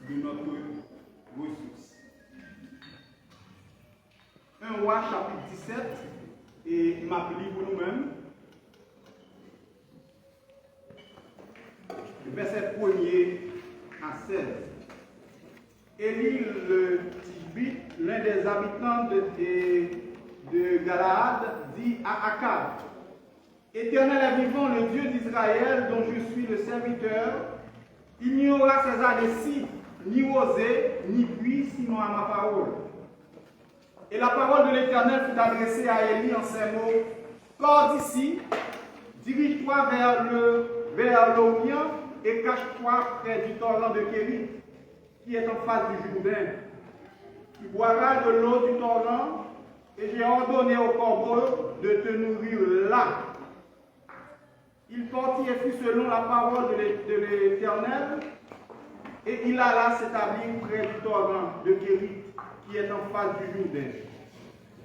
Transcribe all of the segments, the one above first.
de notre ressource. 1 Roi chapitre 17, et m'a pris pour nous-mêmes. Verset 1er à 16. Élie le Tishbite, l'un des habitants de Galaad, dit à Akab: Éternel est vivant, le Dieu d'Israël, dont je suis le serviteur, il n'y aura ces années-ci ni rosée, ni pluie, sinon à ma parole. Et la parole de l'Éternel fut adressée à Élie en ces mots: Pars d'ici, dirige-toi vers l'Orient et cache-toi près du torrent de Kérit, qui est en face du Jourdain. Tu boiras de l'eau du torrent, et j'ai ordonné au corbeau de te nourrir là. Il partit et fut selon la parole de l'Éternel, et il alla s'établir près du torrent de Kérit, qui est en face du Jourdain.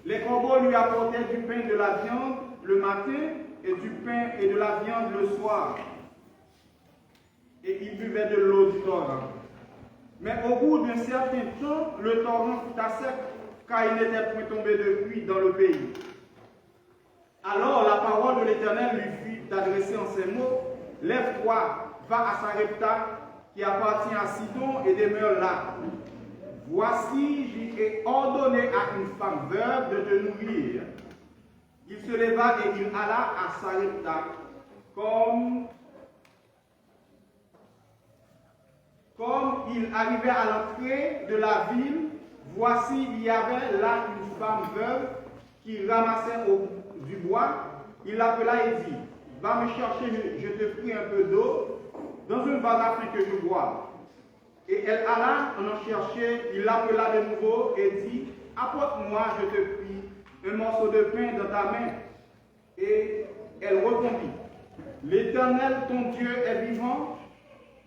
Les corbeaux lui apportaient du pain et de la viande le matin, et du pain et de la viande le soir. Et il buvait de l'eau du torrent. Mais au bout d'un certain temps, le torrent fut à sec, car il n'était point tombé de pluie dans le pays. Alors la parole de l'Éternel lui fut adressée en ces mots: Lève-toi, va à Sarepta, qui appartient à Sidon, et demeure là. Voici, j'ai ordonné à une femme veuve de te nourrir. Il se leva et il alla à Sarepta. Comme il arrivait à l'entrée de la ville, voici, il y avait là une femme veuve qui ramassait du bois. Il l'appela et dit: Va me chercher, je te prie, un peu d'eau dans une vase afin que je boive. Et elle alla en chercher. Il l'appela de nouveau et dit: Apporte-moi, je te prie, un morceau de pain dans ta main. Et elle répondit: L'Éternel, ton Dieu, est vivant.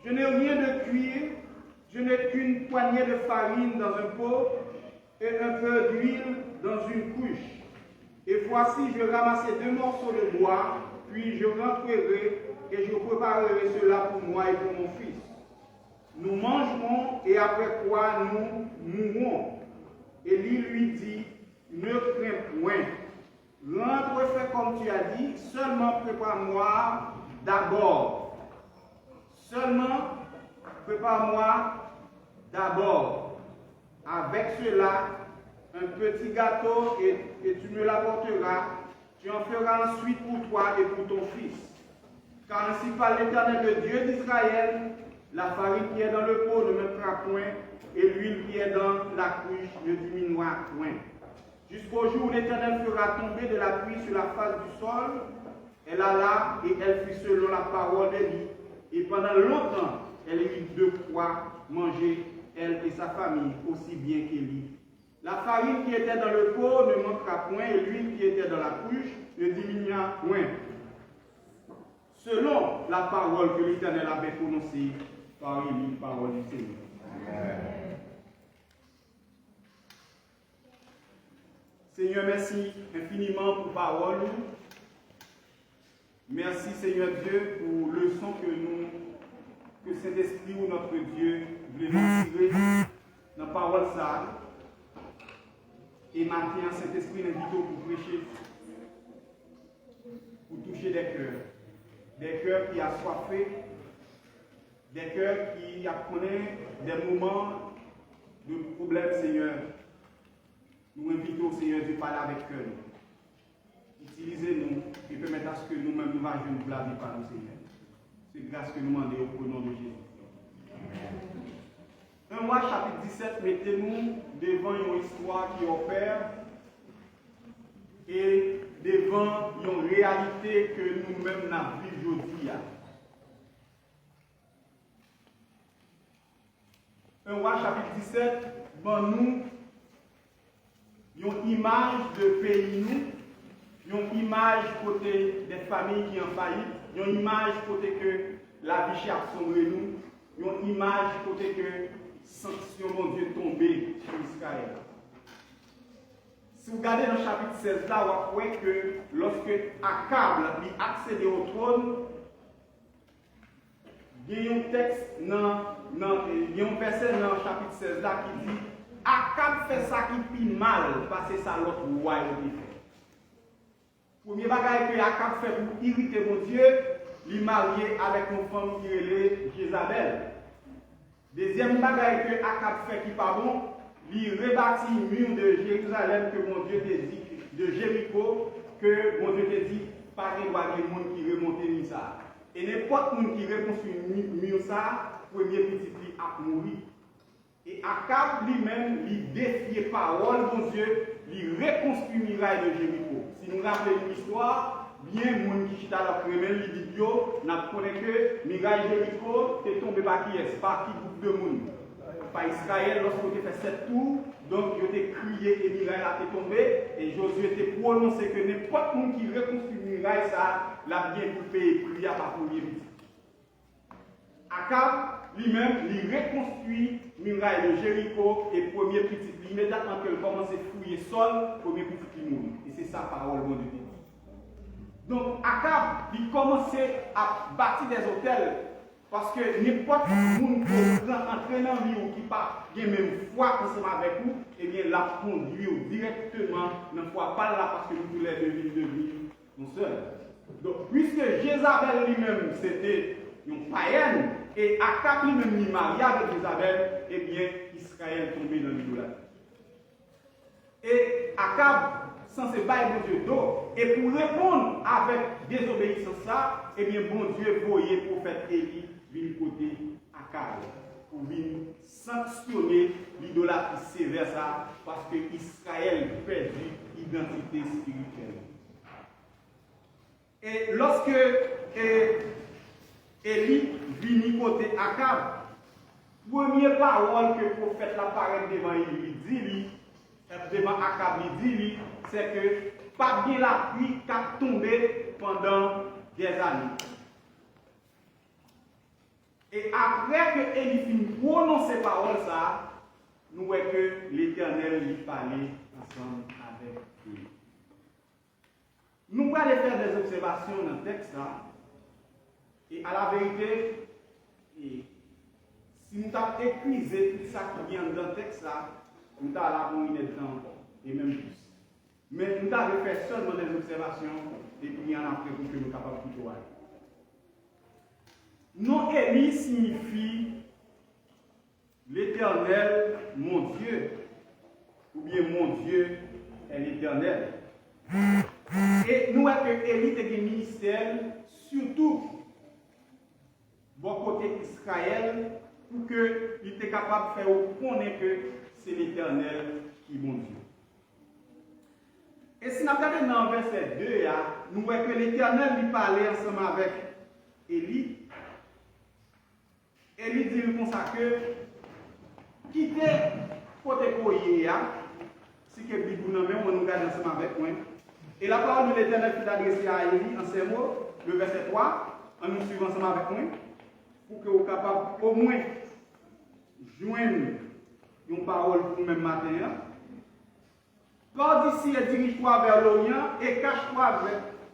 Je n'ai rien de cuire, je n'ai qu'une poignée de farine dans un pot et un peu d'huile dans une couche. Et voici, je ramassai 2 morceaux de bois, puis je rentrerai et je préparerai cela pour moi et pour mon fils. Nous mangerons et après quoi nous mourrons. Élie lui dit: Ne crains point. Rentre, fais comme tu as dit, seulement prépare-moi d'abord. Seulement, prépare-moi d'abord avec cela un petit gâteau et tu me l'apporteras. Tu en feras ensuite pour toi et pour ton fils. Car ainsi parle l'Éternel, le Dieu d'Israël: la farine qui est dans le pot ne manquera point, et l'huile qui est dans la cruche ne diminuera point. Jusqu'au jour où l'Éternel fera tomber de la pluie sur la face du sol. Elle alla et elle fit selon la parole d'Élie. Et pendant longtemps, elle eut de quoi manger, elle et sa famille, aussi bien qu'Élie. La farine qui était dans le pot ne manquera point, et l'huile qui était dans la cruche ne diminuera point. Selon la parole que l'Éternel avait prononcée par Élie, parole du Seigneur. Amen. Seigneur, merci infiniment pour parole. Merci, Seigneur Dieu, pour le leçon que cet esprit ou notre Dieu voulait nous tirer dans la parole ça. Et maintenant, cet esprit nous invite pour prêcher, pour toucher des cœurs qui assoiffés, des cœurs qui apprenaient des moments de problème, Seigneur. Nous invitons, Seigneur Dieu, parler avec cœur. Utilisez-nous et permettez à ce que nous-mêmes nous vayons pour la vie par nous, Seigneur. C'est grâce que nous demandons au nom de Jésus. Amen. 1 Roi chapitre 17, mettez-nous devant une histoire qui opère et devant une réalité que nous-mêmes n'avons vu aujourd'hui. 1 Roi chapitre 17, bon nous, une image de pays nous, une image côté des familles qui ont failli, une image côté que la vie chère sombre nous, une image côté que sanction mon Dieu tombée sur Israël. Si vous regardez dans le chapitre 16 là, vous voyez que lorsque Akab a accédé au trône, il y a un texte dans il y a un verset dans le chapitre 16 là qui dit Akab fait ça qui pis mal parce que ça l'autre roi il fait. Premier bagage que Akab fait pour irriter mon Dieu, il marié avec une femme qui est Jézabel. Deuxième bagage que Akab fait qui pas bon, il rebâtit le mur de Jérusalem que mon Dieu t'a dit, de Jéricho, que mon Dieu t'a dit, pas de monde qui remonte ni ça. Et n'importe qui qui reconstruit le mur ça, premier petit fille a mouru. Et Akab lui-même, il défiait parole mon Dieu, il reconstruit le muraille de Jéricho. Si nous rappelons l'histoire, bien moun qui chita la kremel li dit yo, n'a connaît que muraille Jéricho est tombé par qui est, par qui groupe de moun. Par Israël lorsqu'on a fait 7 tours, donc il a crié et muraille a tombé et Josué a prononcé que n'importe qui reconstruit le muraille ça, l'a bien coupé et prié par premier petit. Akab lui-même, il reconstruit le muraille de Jéricho et premier petit, immédiatement qu'il commence à fouiller sol, premier petit qui mourit. Et c'est ça parole de Dieu. Donc Akab, il commençait à bâtir des hôtels parce que n'importe qui qui entraîne dans vie ou qui pas la même foi ensemble avec nous, eh bien la conduit directement dans la foi pas là parce que nous tous les deux villes de vie nous seuls. Donc puisque Jézabel lui-même c'était une païenne et Akab lui-même il marié avec Jézabel, eh bien Israël tombait dans l'idolâtrie. Et Akab censé bailler mon Dieu d'eau. Et pour répondre avec désobéissance ça, eh bien bon Dieu voyait prophète Élie venir côté Akab pour venir sanctionner l'idolâtrie sévère ça parce que Israël perdu identité spirituelle. Et lorsque Élie vient côté Akab, première parole que le prophète l'apparaît devant lui dit devant Akab dit c'est que pas bien la pluie qui a tombé pendant des années. Et après que Élie finit prononcer ces paroles, ça, nous voyons que l'Éternel lui parlait ensemble avec lui. Nous allons faire des observations dans le texte. Là, et à la vérité, si nous avons épuisé tout ça qui vient dans le texte, là, nous avons la de temps et même plus. Mais nous avons fait seulement des observations et puis il y en a après pour que nous soyons capables de tout aller. Non, Élie signifie l'Éternel, mon Dieu, ou bien mon Dieu est l'Éternel. Et nous avons que Élie est un ministère, surtout bon côté Israël, pour qu'il était capable de faire connaître que c'est l'Éternel qui est mon Dieu. Et si nous regardons dans le verset 2, nous voyons que l'Éternel lui parlait ensemble avec Élie. Élie dit comme ça que quittez côté coyer, si que Bible nous même on nous regarde ensemble avec moi. Et la parole de l'Éternel qui est adressée à Élie en ces mots, le verset 3, en nous suivant ensemble avec moi, pour que vous soyez capable au moins joindre une parole pour même matin. Pars d'ici et dirige-toi vers l'Orient et cache-toi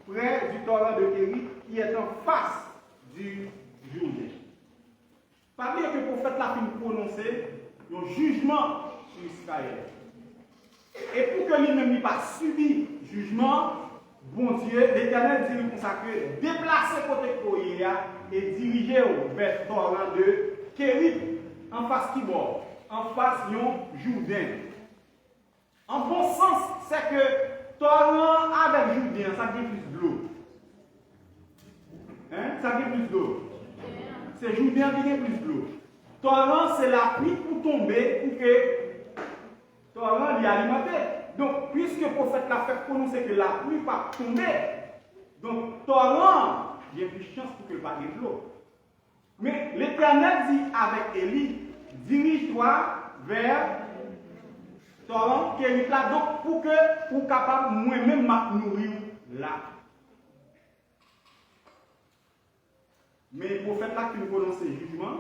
près du torrent de Kérit qui est en face du Jourdain. Pas bien que le prophète l'a fait prononcer un jugement sur Israël. Et pour que lui-même n'ait pas subi jugement, bon Dieu, l'Éternel dit comme ça que déplacez côté Koya et dirigez vers le torrent de Kérit en face qui bord, en face du Jourdain. En bon sens, c'est que torrent avec Jourdain, ça dit plus de l'eau. Hein? Ça dit plus d'eau. C'est Jourdain qui a plus de l'eau. Torrent, c'est la pluie pour tomber, pour que torrent l'y alimenté. Donc, puisque le prophète l'a fait prononcer que la pluie ne va pas tomber, donc torrent, il y a plus de chance pour que le pas de l'eau. Mais l'Éternel dit avec Élie, dirige-toi vers torrent qui est là, donc pour que vous capable moi-même nourrir là. Mais le prophète là qui nous prononce le jugement,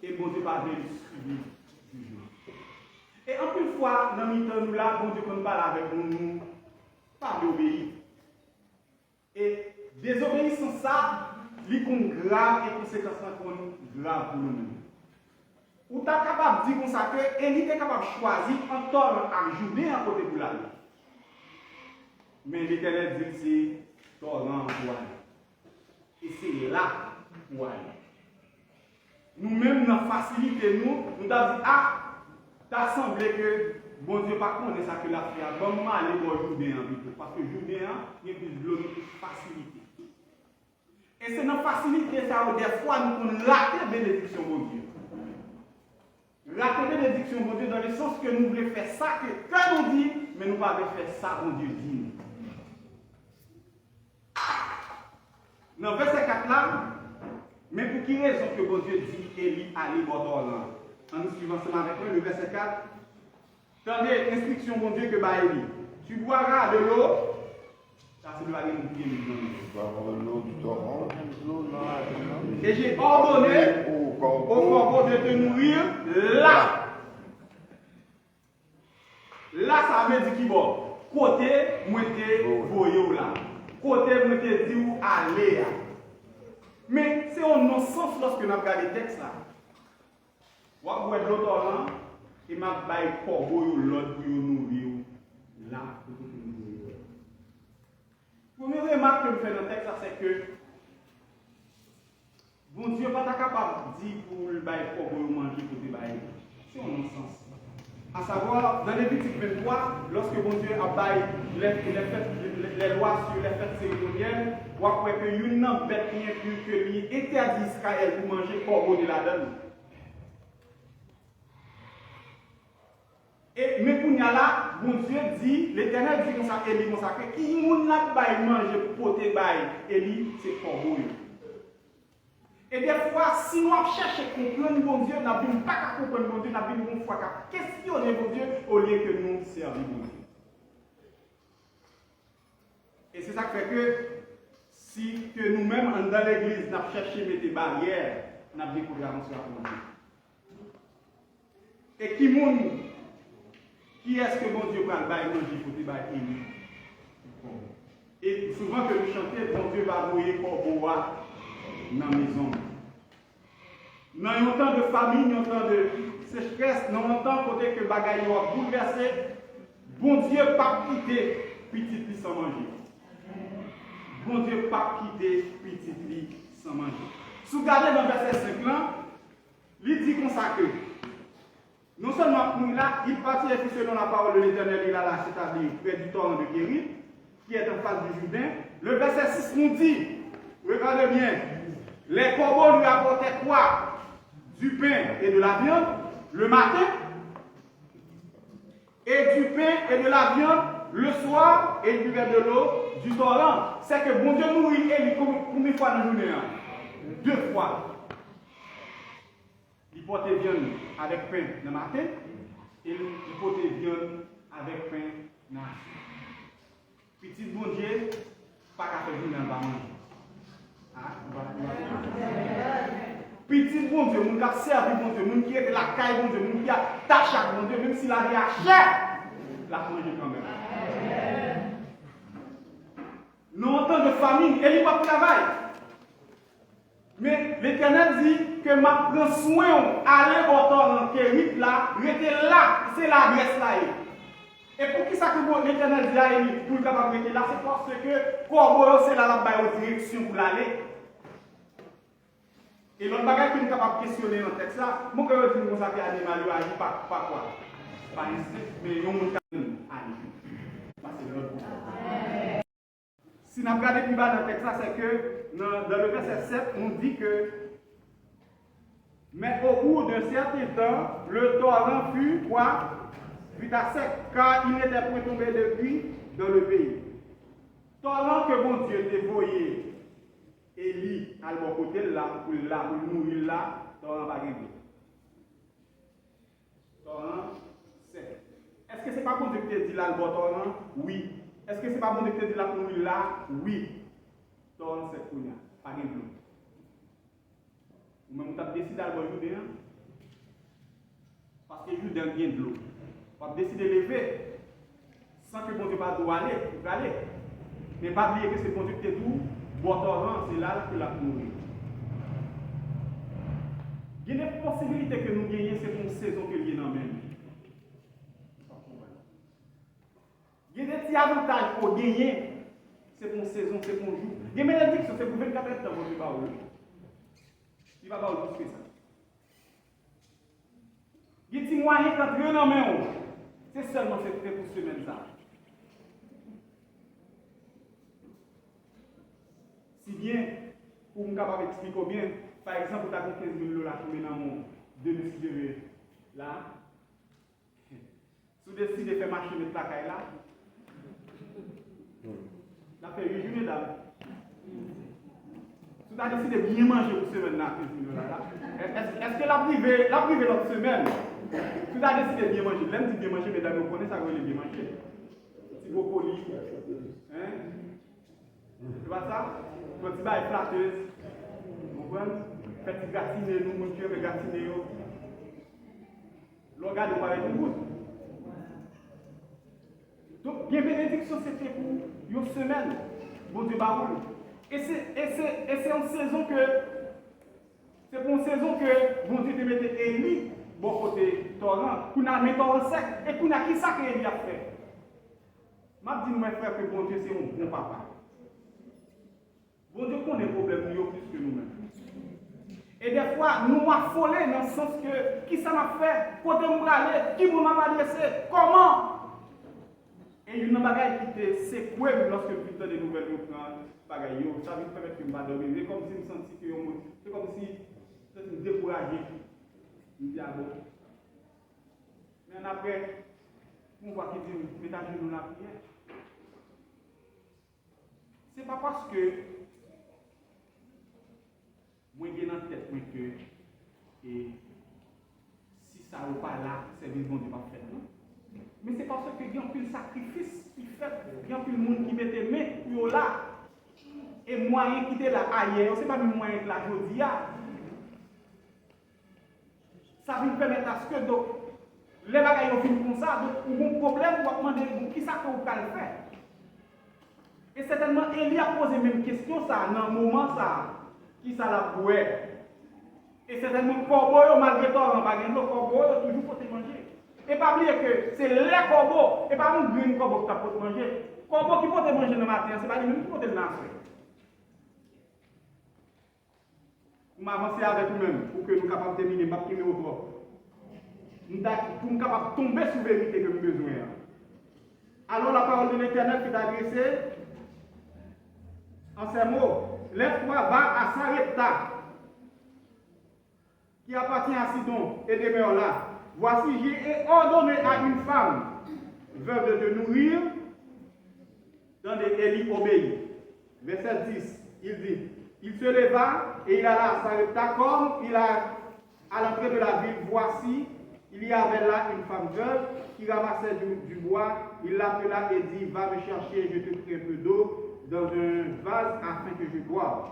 et bon Dieu va suivre le jugement. Et en plus fois, dans le temps nous là, bon Dieu qu'on parle avec nous, pas d'obéir. Et désobéissance ça, il y a grave et conséquences grave pour nous. Ou t'es capable de dire comme ça que Élie est capable de choisir un torrent à journée à côté de la nuit. Mais l'Éternel dit c'est torrent pour aller. Et c'est là pour aller. Nous-mêmes, nous facilité, nous avons dit, ah, t'as semblé que bon Dieu pas connaît ça que la fait. Bon, moi, aller voir Jourdain en vite. Parce que Jourdain, il y a plus de l'eau, facilité. Et c'est notre facilité, ça, où des fois, nous pouvons rater la bénédiction, mon Dieu. Rater la bénédiction, mon Dieu, dans le sens que nous voulons faire ça, que nous dit, mais nous ne pouvons pas faire ça, mon Dieu dit. Dans verset 4 là, mais pour qui raison que bon Dieu dit Élie allez Bordolan? En nous suivant seulement avec nous, le verset 4. Tendez l'instruction, mon Dieu, que bah Élie. Tu boiras de l'eau. Ça, c'est de la ligne qui est l'eau du torrent. Et j'ai ordonné au corbeau de te nourrir là. Là, ça veut dire qui bon. Côté, moi, t'es voyou là. Côté, moi, t'es dit où aller là. Mais c'est un non-sens lorsque nous regardons le texte là. Vous voyez l'autre là, il m'a baillé corbeau l'autre pour nourrir là. Première remarque que je fais dans le texte, c'est que bon Dieu n'est pas capable de dire pour le bail corbeau manger pour des bails. C'est un non-sens. À savoir, dans Lévitique 23, lorsque bon Dieu a baillé les lois sur les fêtes cérémonielles, on voit que une bête qui est plus que lui interdit Israël pour manger corbeau de la donne. Et mais pour là, bon Dieu dit, l'Éternel dit comme ça, Élie comme ça, que qui moun n'a pas manger pour poter bail, Élie c'est corbeau. Et des fois, si nous cherchons à comprendre bon Dieu, nous n'avons pas qu'à comprendre bon Dieu, nous avons une fois qu'à questionner bon Dieu au lieu que nous servions bon Dieu. Et c'est ça qui fait que si que nous-mêmes, dans l'église, nous avons cherché à mettre des barrières, nous avons découvert sur la bon Dieu. Et qui est-ce que bon Dieu va le manger pour des barrières? Et souvent que nous chantons, bon Dieu va envoyer corbeau dans la maison. Dans un temps de famine, dans un temps de sécheresse, dans un temps côté que bagaille va bouleverser, bon Dieu pas quitter petit lit sans manger. Bon Dieu pas quitter petit lit sans manger. Si vous regardez dans le verset 5 là, il dit comme ça que non seulement nous là, il partit selon la parole de l'Éternel, il a là, c'est-à-dire près du torrent de Kérit, qui est en face du Jourdain. Le verset 6 nous dit, regardez bien, les corbeaux lui apportaient quoi? Du pain et de la viande le matin, et du pain et de la viande le soir, et il buvait de l'eau du torrent. C'est que bon Dieu nourrit Élie combien de fois dans la journée? 2 fois. Il portait viande avec pain le matin, et il portait viande avec pain le matin. Petit bon Dieu, pas qu'à faire venir dans le manger. Petit bon Dieu, mon qui a servi bon Dieu, mon qui est de la caille bon Dieu, mon qui a tâché bon Dieu, même s'il a rien cher, la manger quand même. Nous, en temps de famine, elle n'y va pas travailler. Mais l'Éternel dit que ma prends soin, aller au torrent Kérit là, rester là, c'est l'adresse là. Et pour qui ça que l'Éternel dit à Élie, pour le capable de rester là, c'est parce que Corbeau, c'est là la direction pour l'aller. Et l'autre bagage qui est capable de questionner dans le texte là, moi quand je dis que ça fait animal, il agit pas quoi. Pas instinct, mais il y a un monde qui agit. C'est l'autre point. Si nous regardons plus bas dans le texte là, c'est que dans le verset 7, on dit que mais au bout d'un certain temps, le torrent fut quoi? Fut à sec, car il n'était point tombé de pluie dans le pays. Torrent que bon Dieu dévoyé. Élie à l'autre côté là pour mourir là, torrent pas gagné. Torrent sec. Est-ce que c'est pas bon Dieu qui te dit là le torrent? Oui. Est-ce que c'est pas bon Dieu qui te dit là pour mourir là? Oui. Torrent sec pour nous, pas gagné. Ou même tu as décidé d'aller au Jourdain parce que Jourdain vient de l'eau. Tu as décidé de lever sans que bon Dieu pas doit aller, pour aller. Mais pas oublier que c'est bon Dieu qui te dit. Bon torrent, c'est là que la mourir. Il y a des possibilités que nous gagnons, c'est pour une saison que nous avons même. Il y a des petits avantages pour gagner, c'est pour une saison, c'est pour un jour. Il y a des bénédictions, c'est pour 24 heures de temps, il va il va pas plus que ça. Il y a des moyens quand rien en main, c'est seulement c'est pour semaine ça. Si bien, pour me capable d'expliquer bien, par exemple, tu as 15 000 $ qui dans mon 2006 là, si tu décides de faire marcher mettre la caille là, la fait 8 journées d'âme. Si tu as décidé de bien manger pour semaine là, 15 000 $ là, est-ce que la privée l'autre semaine, si tu as décidé de bien manger, l'aime bien manger, mesdames, vous connaissez ça que vous bien manger. Si vous polis, hein? Tu vois ça? Quand tu vas être flatteuse, vous comprenez? Faites gratiner nous, mon Dieu, mais gratiner nous. L'organe va être une goutte. Donc, bien bénédiction, c'était pour une semaine. Bon Dieu, baroule. Et c'est une saison que. C'est pour une saison que bon Dieu te mette Élie, bon côté torrent, qu'on a mis torrent sec, et qu'on a qui ça que Élie a fait. Je dis, mes frères, que bon Dieu, c'est un bon papa. Bon Dieu connaît les problèmes plus que nous-mêmes. Et des fois, nous affolés dans le sens que qui ça m'a fait, côté nous aller, qui m'a adressé, comment. Et il y a une bagaille qui était secouée lorsque vous faites des nouvelles, vous prenez bagaille, ça veut permettre que je ne dormir. C'est comme si je me sentais que c'est comme si je me découragé. Je me dis, ah bon. Mais après, on voit qu'il dit, mettez à genoux la prière. Ce n'est pas parce que moi j'ai dans la tête que si ça n'est pas là, c'est le bon Dieu va faire. Non? Mais c'est parce qu'il y a un peu de sacrifice qui fait, il y a un peu de monde qui met des mains pour là. Et moyen qui était là ailleurs, ce n'est pas le moyen que la jodia. Ça va nous permettre à ce que donc, les bagages ont fini comme ça, donc on a un problème, on va demander qui ça que vous allez faire. Et certainement, Élie a posé même question ça, dans le moment ça, qui ça l'a boué. Et certainement, corbeau, malgré tout, on va gagner, le corbeau, toujours pour te manger. Et pas oublier que c'est les corbeaux, et pas un green corbeau qui peut te manger. Corbeau qui peut te manger le matin, c'est pas lui qui peut te lancer. Vous m'avancez avec vous-même pour que nous soyons capables de terminer, pas primer au trop. Pour nous capables de tomber sur la vérité que nous avons besoin. Alors la parole de l'Éternel qui est adressée en ces mots. Lève-toi, va à Sarepta, qui appartient à Sidon et demeure là. Voici, j'ai ordonné à une femme veuve de te nourrir, dans des Élie obéit. Verset 10, il dit, il se leva et il alla à Sarepta comme il a à l'entrée de la ville. Voici, il y avait là une femme veuve qui ramassait du bois. Il l'appela et dit, va me chercher, je te ferai un peu d'eau dans un vase afin que je boive.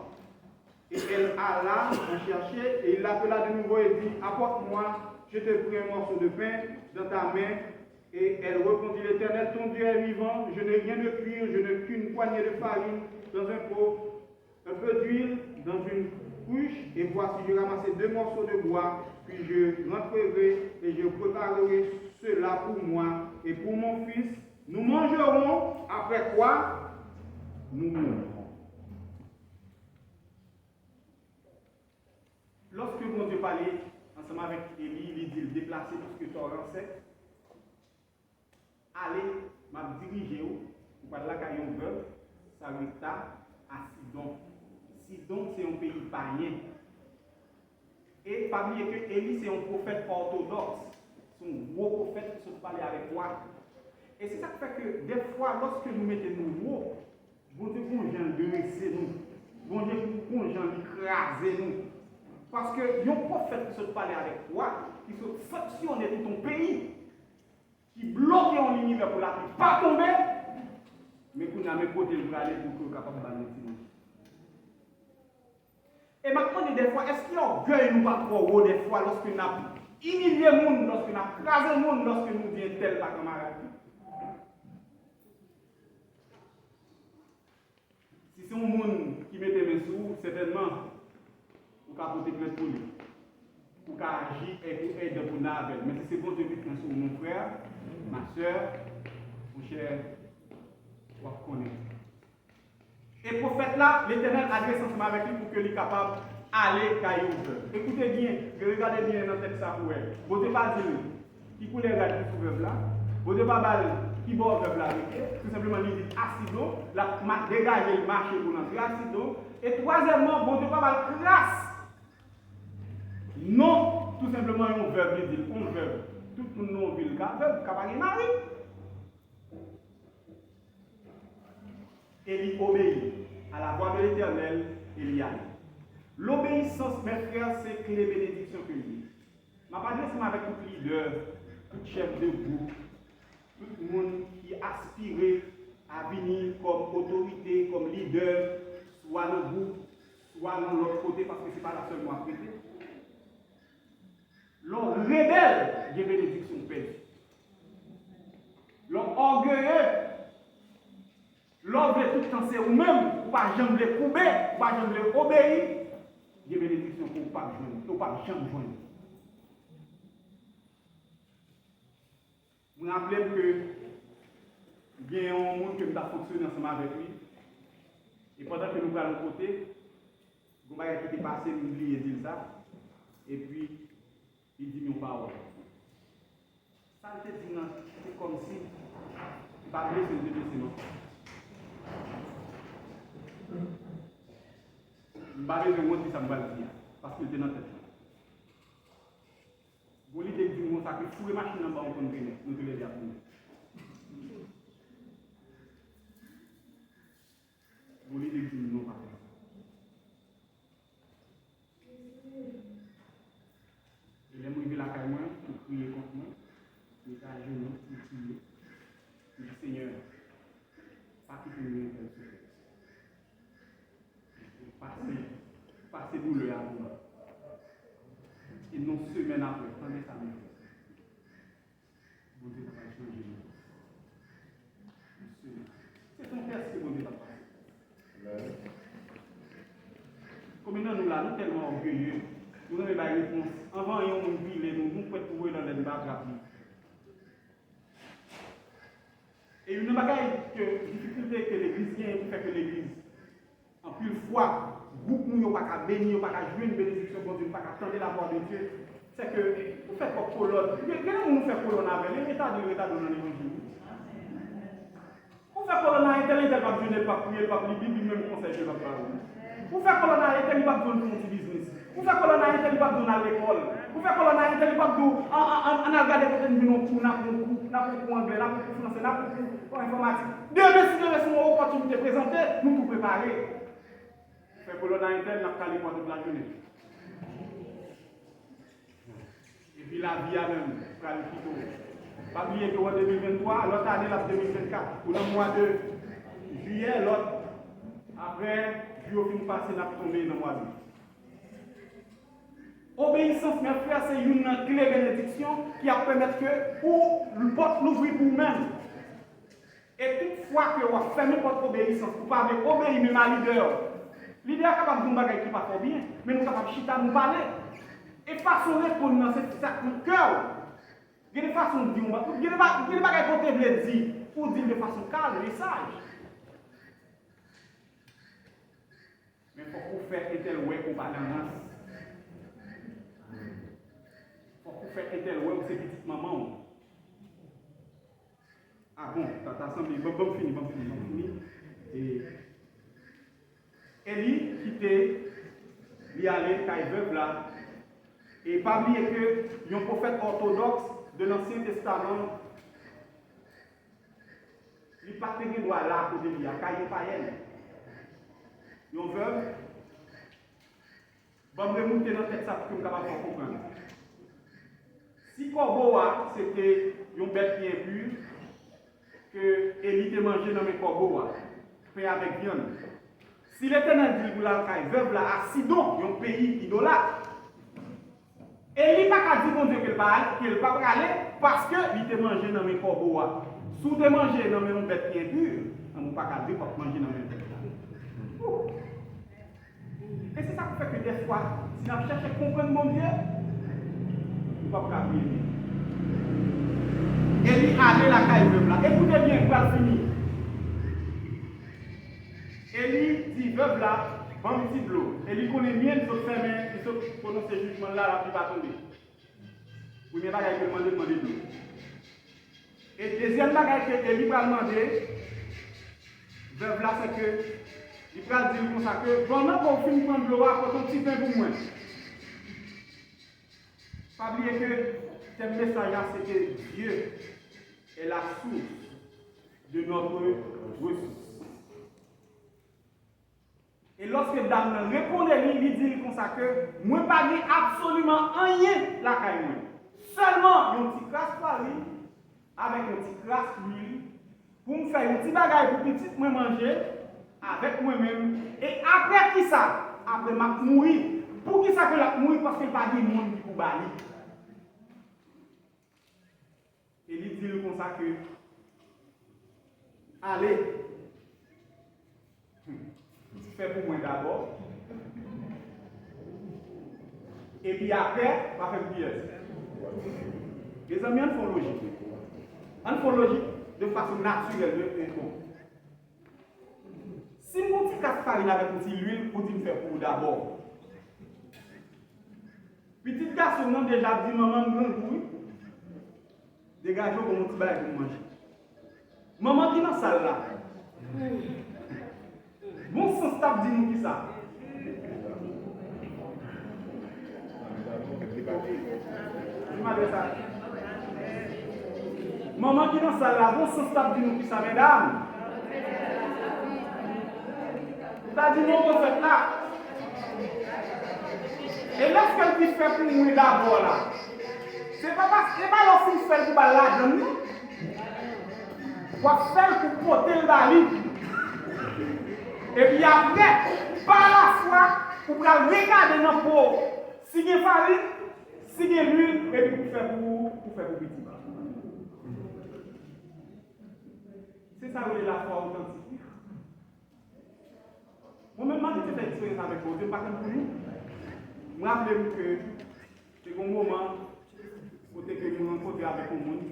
Et elle alla en chercher et il l'appela de nouveau et dit, apporte-moi, je te prie un morceau de pain dans ta main. Et elle répondit, l'Éternel, ton Dieu est vivant, je n'ai rien de cuire, je n'ai qu'une poignée de farine dans un pot, un peu d'huile dans une couche, et voici, je ramassais 2 morceaux de bois, puis je rentrerai et je préparerai cela pour moi et pour mon fils. Nous mangerons, après quoi nous mourrons. Lorsque mon Dieu parlait ensemble avec Élie, il dit déplacer tout ce que tu as sec. Allez, m'a dirigé où là qu'il y a une veuve, Sarepta, à Sidon. Sidon, c'est un pays païen. Et pas oublier que Élie, c'est un prophète orthodoxe. C'est un gros prophète qui se parlait avec moi. Et c'est ça qui fait que des fois, lorsque nous mettons nous haut, bon Dieu, qu'on j'en dresser nous. Bon Dieu, qu'on j'en écraser nous. Parce que il y a un prophète qui se parlait avec toi, qui se fonctionne tout ton pays, qui bloque en l'univers pour la pluie, pas tomber, mais qu'on a mes côtés pour aller pour que capable de balancer. Et maintenant, des fois, est-ce qu'il y a orgueil nous pas trop haut des fois lorsque nous avons humilié le monde, lorsque nous avons crasé le monde, lorsque nous disons tel pas camarade? Si c'est un monde qui met des mains sous, certainement, vous pouvez porter plainte pour lui. et de pour Navel. Mais c'est bon Dieu qui prend sur mon frère, ma soeur, mon cher, on va connaître. Et le prophète là, l'Éternel adresse ensemble avec lui pour qu'il soit capable d'aller caillou. Écoutez bien, regardez bien dans le texte ça pour elle. Vous ne pas dire qui pour les regarder sur le veuve là. Vous ne pas parler qui boit le veuve là. Tout simplement, il dit acido, la dégager le marché pour l'entrer acido. Et troisièmement, vous ne pas parler classe. Non, tout simplement, on veuve, il dit, on veuve. Tout le monde vit le cas, veuve, capable de marier. Et il obéit à la voix de l'Éternel et il y allait. L'obéissance, mes frères, c'est que les bénédictions que j'ai. Je ne vais pas dire avec tout leader, tout chef de groupe, tout le monde qui aspire à venir comme autorité, comme leader, soit dans le groupe, soit dans l'autre côté, parce que ce n'est pas la seule moi à prêter. L'on rebelle des bénédictions perdue. L'on orgueilleux. L'on veut tout le temps c'est vous-même, ou pas jamais les couper, ou pas jamais les obéir. Des bénédictions pour ne pas joindre, pour ne pas jamais joindre. Vous vous rappelez que il y a un monde qui a fonctionné ensemble avec lui. Et pendant que nous allons côté, vous avez qui était passé, nous oubliez de dire ça. Et puis, il dit une parole. Ça veut dire c'est comme si il va blesser le décès. Je ne vais pas dire ça me va dire, parce qu'il était dans la tête. Vous l'idée du monde, ça fait fouiller machine en bas, on connaît, nous te l'avons appris. Vous l'idée du monde, pas faire. Et les gens qui la caille, pour crier contre moi, ils sont à genoux, pour crier. Je dis Seigneur, pas que tu me mettes dans ce fait. Passez douleur à vous. Et non semaine après, prenez ça même. Vous dites pas changer. C'est ton père qui vous dit pas. Comme nous là, nous tellement orgueilleux, nous n'avons pas de réponse. Avant, ils ont dit, nous pouvons trouver dans les débats rapides. Et une difficulté que l'église vient pour faire que l'église, en plus fois, beaucoup ne sont pas bénis, ne sont pas jouer une bénédiction pour Dieu, ne sont pas attendre la voix de Dieu. C'est que vous faites pas colonne. Qu'est-ce que vous faites colonne avec l'État de l'évangile? Vous faites colonne avec l'État de l'évangile, ne pas prier, pas prier, Bible, même conseil de la parole. Vous faites colonne avec l'État de l'évangile, pas business. Vous faites colonne avec l'État de l'évangile à l'école. Vous faites colonne avec l'État de l'évangile en regarder peut-être une cours, n'a pour anglais, n'a pour français, n'a pour informatique. Demain, si nous avons une opportunité présentée, nous nous préparer. Fait colonne avec l'État, n'a pas calé pour toute la journée. Et puis la vie a même planifié. Pas oublier qu'en 2023, l'autre année, la 2024, pour le mois de juillet, l'autre, après, juillet, fin passé, n'a tombé dans le mois d'août. Obéissance, mes frères, c'est une clé bénédiction qui va permettre que pour le porte l'ouvrir pour vous-même. Et toutefois que vous fermez votre obéissance, vous pouvez obéir même à leader. Leader est capable de vous faire qui pas trop bien, mais nous sommes capables de chita nous parler. Et façonner pour nous, c'est ça notre cœur. Il y a des façons de dire, il y a des choses de dire pour dire de façon calme et sage. Mais il faut que vous fassiez un tel ouais pour parler en race. Il faut que vous fassiez un tel ouais pour ces petites mamans. Ah bon, t'as semblé, bon fini. Et Élie quittait, il allait, quand il veut là. Et pas oublier que un prophète orthodoxe de l'Ancien Testament, il n'a pas de droit là à côté de lui, à cahier païenne. Il veut, bon, je vais monter dans le texte pour que vous puissiez comprendre. Si Corbeau, c'était une bête qui est impure, que Élie a mangé dans mes corbeaux, fait avec viande. Si l'Éternel dit que la veuve là, à Sidon, un pays idolâtre, et il n'a pas dit bon Dieu qu'il ne va pas aller parce qu'il a mangé dans mes corbeaux. Si tu as mangé dans mes bêtes qui est pure, on ne peut pas dire qu'il manger dans mes bêtes. Et c'est ça qui fait que des fois, si on cherche à comprendre mon Dieu, il va pas prier. Et lui allait la caille veuve là. Écoutez bien, pour le finir. Et lui dit veuve là, bon petit de l'eau. Et lui connaît bien les autres femmes, il se prononce ce jugement là, la pluie va tomber. Vous n'avez pas demander de l'eau. Et deuxième bagage que lui va demander, veuve là, c'est que il va dire comme ça que pendant qu'on finit de prendre l'eau, apporte un petit pain pour moi. Pas oublier que ce message c'est que Dieu est la source de notre ressource. Et lorsque Dame répond, il dit comme ça que moi pas dit absolument rien la caille. Seulement un petit crasse farine avec un petit crasse huile pour me faire un petit bagage pour petit moi manger avec moi-même. Et après qui ça? Après m'a mourir. Pour qui ça que la mourir? Parce qu'il pas dit monde qui pour bali. Et il dit comme ça que allez, fais pour moi d'abord. Et puis après, on va faire prière. Les amis, on font logique. On font logique de façon naturelle. Si mon petit casse farine avec une petite huile, pour dire faire pour d'abord. Petit garçon, non déjà dit maman, me prend dégagez comme un petit bail pour manger. Maman qui est dans la salle là. Bon sens tape dit nous qui ça. Maman qui est dans la salle là, bon sens tape dit nous qui ça, mesdames. Ça dit non, vous faites là. Et lorsqu'elle dit fait pour nous d'abord là, c'est pas lorsqu'il fait pour la donne. Pour faire pour porter le bali. Et puis après, par la foi, pour regarder dans le pot, si il y a farine, si il y a l'huile, et puis pour faire pour petit. C'est ça où est la foi authentique. Moi-même, j'ai fait l'expérience avec vous, je ne sais pas pour nous. Je me rappelle que c'est un moment où je me rencontre avec un monde,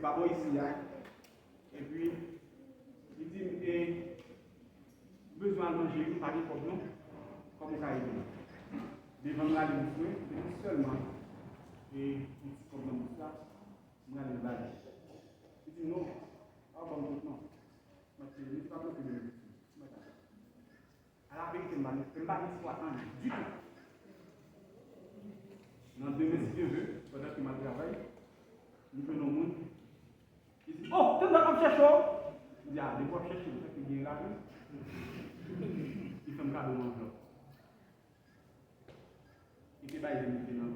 d'abord ici, et puis il dit, besoin de manger, pas de problème, comme ça est. Devant la ligne, c'est seulement, et comme ça, on a les blagues. Il dit non, ah bon, non, parce que je ne sais pas que je à la vérité, je ne sais pas du tout. Dans 2006, pendant qu'il m'a travaillé, nous venons au monde. Il dit, oh, tu vas chercher. Il dit, ah, des fois, chercher, il dit, là, il fait un cadeau dans l'enveloppe. Il dit, bah, il dit, non,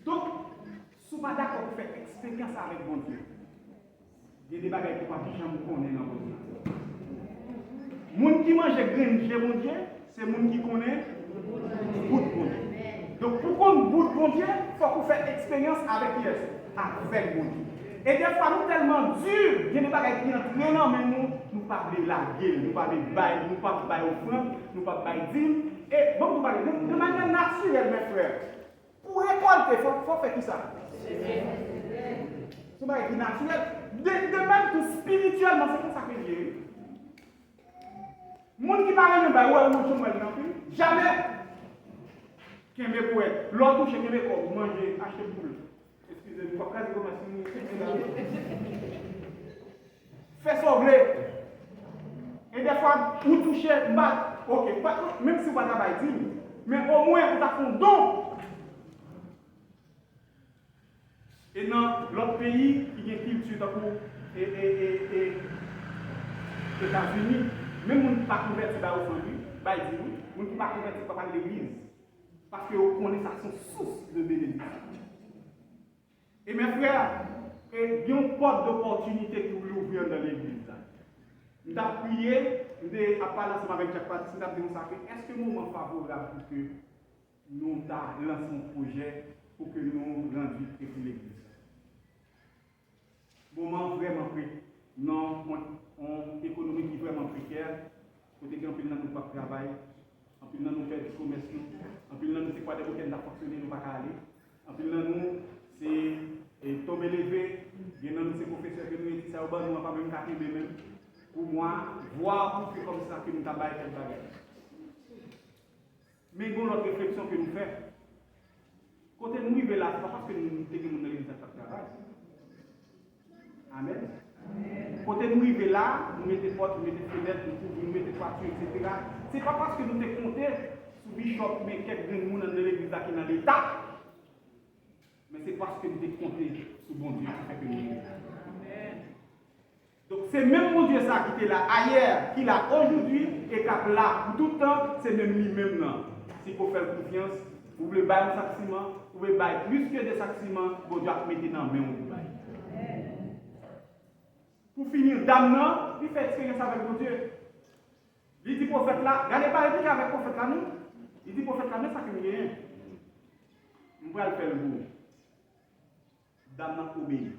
donc, si vous n'êtes pas d'accord pour faire expérience avec bon Dieu, il y a des bagages qui ne peuvent pas connaître dans votre vie. Les gens qui mangent graines chez bon Dieu, c'est les gens qui connaissent le bout de bon Dieu. Donc, pour qu'on bout de bon Dieu, il faut qu'on fasse expérience avec Dieu, avec bon Dieu. Et des fois, nous tellement durs, il y a des bagages qui entrent dans mais nous ne pas la gueule, nous ne pas bailler, nous ne pas bailler offrande, nous ne pas bailler dîme. Et bon, nous parlons de manière naturelle, mes frères. Pour récolter, il faut faire tout ça. C'est pas naturel. De même que spirituellement, c'est comme ça que Dieu. Les gens qui parlent de ouais, moi, je jamais. Qui aime pour être. L'autre, je aime pour manger, acheter boule. Excusez-moi, pas de commencer. Fais sauver. Et des fois, vous touchez, ok, même si vous n'avez pas dit, mais au moins, vous avez un don. Et dans l'autre pays qui a une culture et États-Unis, même si on ne pas converti au lui, on ne peut pas convertir par l'église. Parce qu'on connaît ça son source de bénédiction. Et mes frères, il y a une porte d'opportunité pour l'ouvrir dans l'église. Nous avons prié, nous avons parlé ensemble avec Jacques Baptiste, nous avons dit est-ce que le moment favorable pour que nous lançons un projet pour que nous rendions l'église? Moment vraiment précaire, non, en économie qui est vraiment précaire, côté qu'on peut dans notre travail, En plus, nous faisons du commerce. En plus, nous c'est quoi des week-ends à fonctionner, nous pas aller. En plus, nous c'est tomber levé. Bien nous c'est professeur que nous étudions ça au bas, nous pas même qu'à même. Pour moi, voir pour que comme ça que nous travaillons quelque bagage. Mais bon, l'autre réflexion que nous faisons. Quand nous arrivons là, c'est pas parce que nous sommes dans l'église de travail. Amen. Quand nous arrivons là, nous mettons portes, nous mettons fenêtres, nous mettons toiture, etc. Ce n'est pas parce que nous sommes comptés sous Bishop, mais quelques gens dans l'église qui sont dans l'État. Mais c'est parce que nous sommes comptés sous bon Dieu qui fait que nous sommes là. Donc c'est même mon Dieu ça qui était là hier, qui l'a aujourd'hui et qui est là pour tout le temps, c'est même lui-même là. S'il faut faire confiance, vous voulez bailler un sac ciment, vous pouvez bailler plus que des sacs ciment, vous devez mettre dans la main. Pour finir, dame, il fait expérience avec mon Dieu. Il dit prophète là, regardez pas avec prophète là, nous. Il dit prophète là, mais ça que nous gagnons. On va le faire le bout. Dame obéit.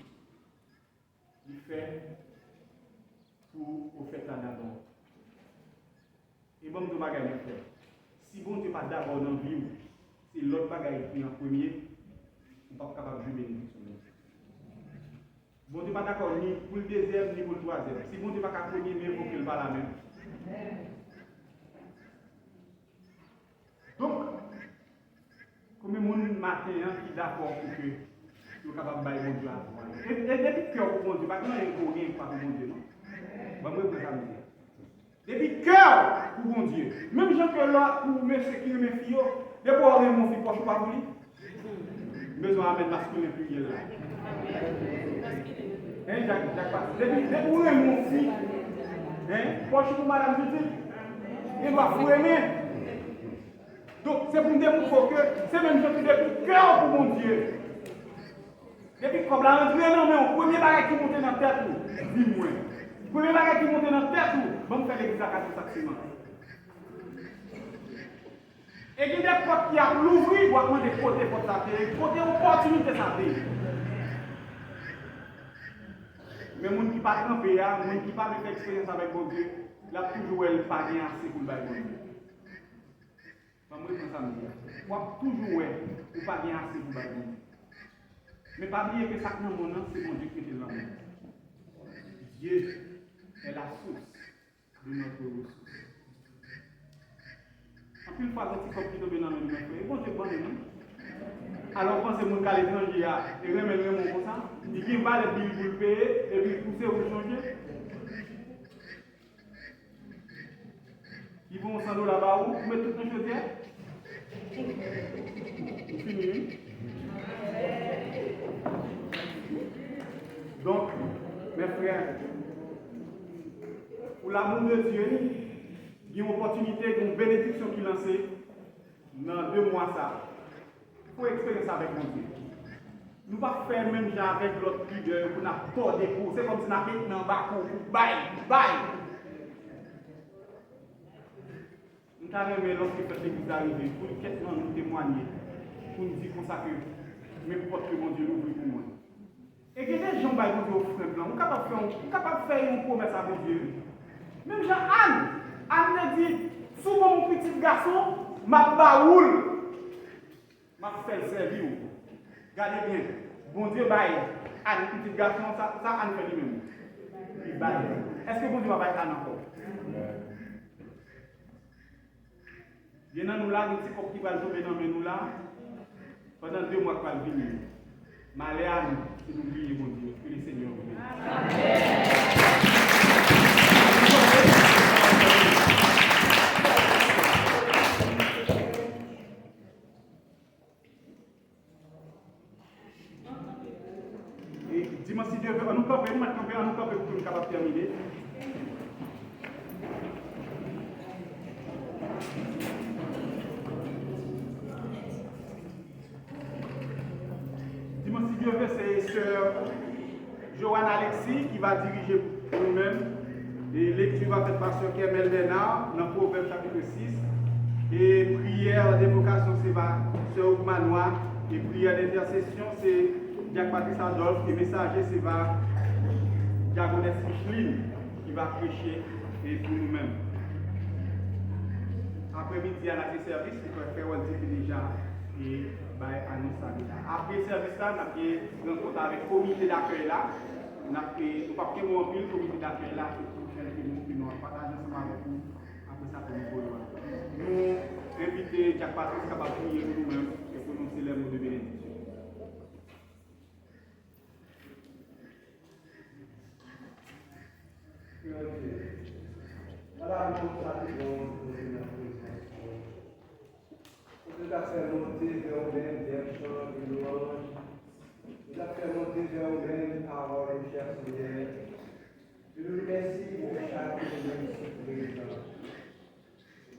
Il fait pour prophète là d'abord. Et bon, nous bagaille le faire. Si bon Dieu pas d'abord dans la vie, c'est l'autre bagaille qui est en premier, on n'est pas capable de jouer bénédiction. Bon Dieu pas d'accord ni pour le deuxième ni pour le troisième. Si bon Dieu pas qu'à premier, mais il faut qu'il va la même. Donc, comme le monde matin qui est d'accord pour que nous sommes capables de bailler bon Dieu à toi. Et depuis cœur pour bon Dieu, pas qu'il y ait un rien pour bon Dieu, non? Bon, moi, je vais vous dire. Depuis cœur pour bon Dieu. Même gens que là, pour monsieur qui me fille, depuis on est mon fils, je ne pas pour lui. Besoin d'amener masculin plus là. Hein, Jacques, depuis où est mon fils, poche pour madame Judith, il va vous aimer. Donc, c'est pour me dire que c'est même chose depuis cœur pour mon Dieu. Depuis comme la rentrée, non, mais on premier bagage qui monte dans la tête, dis-moi. Premier bagage qui monte dans la tête, bon, faire l'église à 4 sacrements. Et il y a des portes qui a l'ouvrir, il va demander côté pour ça, côté opportunité ça fait. Mais les gens qui ne sont pas campés, les gens qui n'ont pas fait expérience avec mon Dieu, là toujours elle pas bien assez pour le bail bon Dieu. Moi je ça me dire. Moi toujours ou pas bien assez pour le bail bon Dieu. Mais pas oublier que chaque moment c'est mon Dieu qui est là. Dieu est la source de notre ressource. En plus, il faut que tu tombe dans le monde. Et bon Dieu, bon Dieu. Alors, quand c'est mon cas l'étranger, et remettre mon comme ça, il dit pas les billes pour le payer, et puis pousser pour changer. Ils vont $100 là-bas où, vous mettez tout le chaudière. Fini. Donc, mes frères, pour l'amour de Dieu, il y a une opportunité, une bénédiction qui est lancée dans 2 mois ça. Il faut expérimenter ça avec mon Dieu. Nous ne pouvons pas faire même genre avec l'autre leader pour nous porter des cours. C'est comme si nous avons dans le bas pour bail. Nous avons aimé lorsque cette église est arrivée pour nous témoigner, pour nous dire ça que même porte que mon Dieu l'ouvre pour moi. Et que des gens qui ont au frère blanc, nous sommes capables de faire une promesse à mon Dieu. Même Anne me dit, souvent mon petit garçon, ma baoule. Je fais servir. Regardez bien. Bon Dieu, baille. Anne, petit garçon, ça Anne fait lui-même. Il baille. Est-ce que bon Dieu va bailler Anne encore? Il y a nous là, nous petits coq qui va tomber dans nous là. Pendant 2 mois qu'il va venir. Malé Anne, c'est d'oublier bon Dieu. Que le Seigneur vous bénisse. Dis-moi si Dieu veut, on nous camper pour nous capables de terminer. Dis-moi si Dieu veut, c'est sœur Joanne Alexis qui va diriger pour nous-mêmes. Et lecture va faire par sœur Kemel Bernard dans Proverbe chapitre 6. Et prière d'évocation, c'est par sœur Manoir. Et prière d'intercession, c'est Jacques Patrice Adolphe, et messager, c'est va Diagonesse Micheline qui va prêcher et pour nous-mêmes. après-midi à la service, qui peut faire un déjà et à nous saluer. Après le service, là, nous avons rencontre avec le comité d'accueil là. Nous avons fait mon pile comité d'accueil là pour faire que nous partager ensemble avec vous. Après ça, pour nous voir. Nous inviter Jacques Patrice capable de prier pour nous-mêmes et pour nous célébrer le mot de bénédiction. Voilà, nous saluons nous a fait monter vers vous-même des chants de louange. Nous a fait monter vers vous-même parole, cher Seigneur. Je vous remercie pour chaque présent.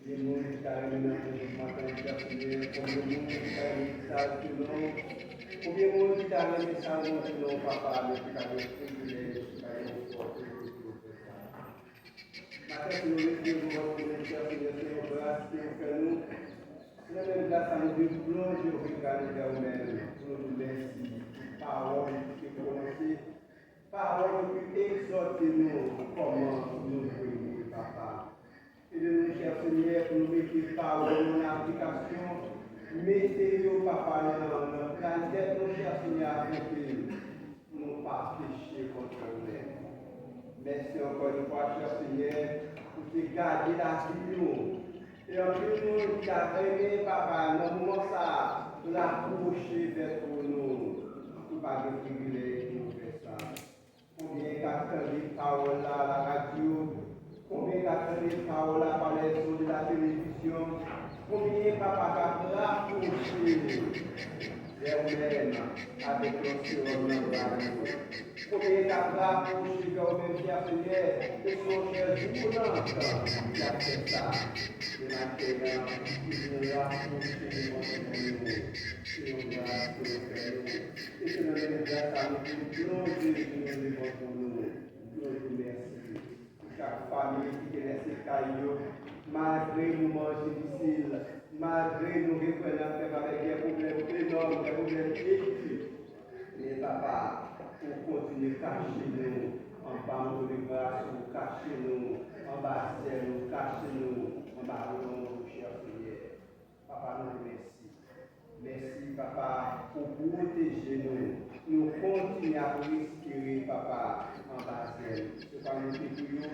Les mots qui arrivent dans ce matin, cher Seigneur, combien de mots qui arrivent message de nous, combien de mots qui arrivent message de nous, papa, mais qui arrivent privilège, qui arrivent force. Matin, nous remercions votre cher Seigneur, c'est vos grâces qui ont fait nous. Nous avons grâce à nous de plonger au regard de nous-mêmes. Nous nous remercions. Parole qui est prononcée, parole qui exhorte nous comment nous prions, papa. Et de nous, cher Seigneur, pour nous mettre parole en application, mettez-nous, papa, dans notre planète, nos cher Seigneur, afin que nous ne pas pécher contre nous-mêmes. Merci encore une fois, cher Seigneur, pour te garder la vie de nous. Et en plus, nous qui avons aimé, papa, dans le moment ça, nous l'approcher vers nous. Nous pas de privilège qui nous fait ça. Combien d'entendre des paroles là à la radio, combien d'entendre des paroles là par les ondes de la télévision, combien papa t'a rapproché vers nous-mêmes avec notre surnom. Combien t'a rapproché vers nous-mêmes, cher Seigneur, et son cher Dieu qui a fait ça. Et maintenant, il nous rapproche de notre et que nous avons grâce à nous pour plonger de nos émotions. Nous remercions chaque famille qui est laissée caillou, malgré nos moments difficiles, malgré nos reconnaissances avec des problèmes énormes, des problèmes éthiques. Mais papa, pour continuer à cacher nous, en bas de grâce, pour cacher nous, en bas de nous, cacher nous, en bas de nous, cher Seigneur. Papa, nous remercions. Merci, papa, pour protéger nous. Nous continuons à respirer, papa, en bas d'elle. C'est pas nous qui prions,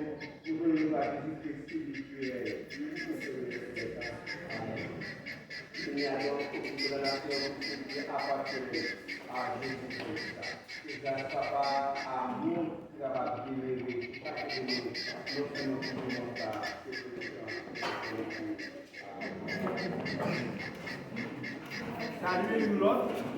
nous voulons la visite spirituelle. Nous pouvons Amen. Seigneur, donc, pour toute la nation qui appartient à Jésus-Christ. Et grâce, papa, à nous, qui va bénévole, chaque jour, nous faisons ça. Salut l'autre.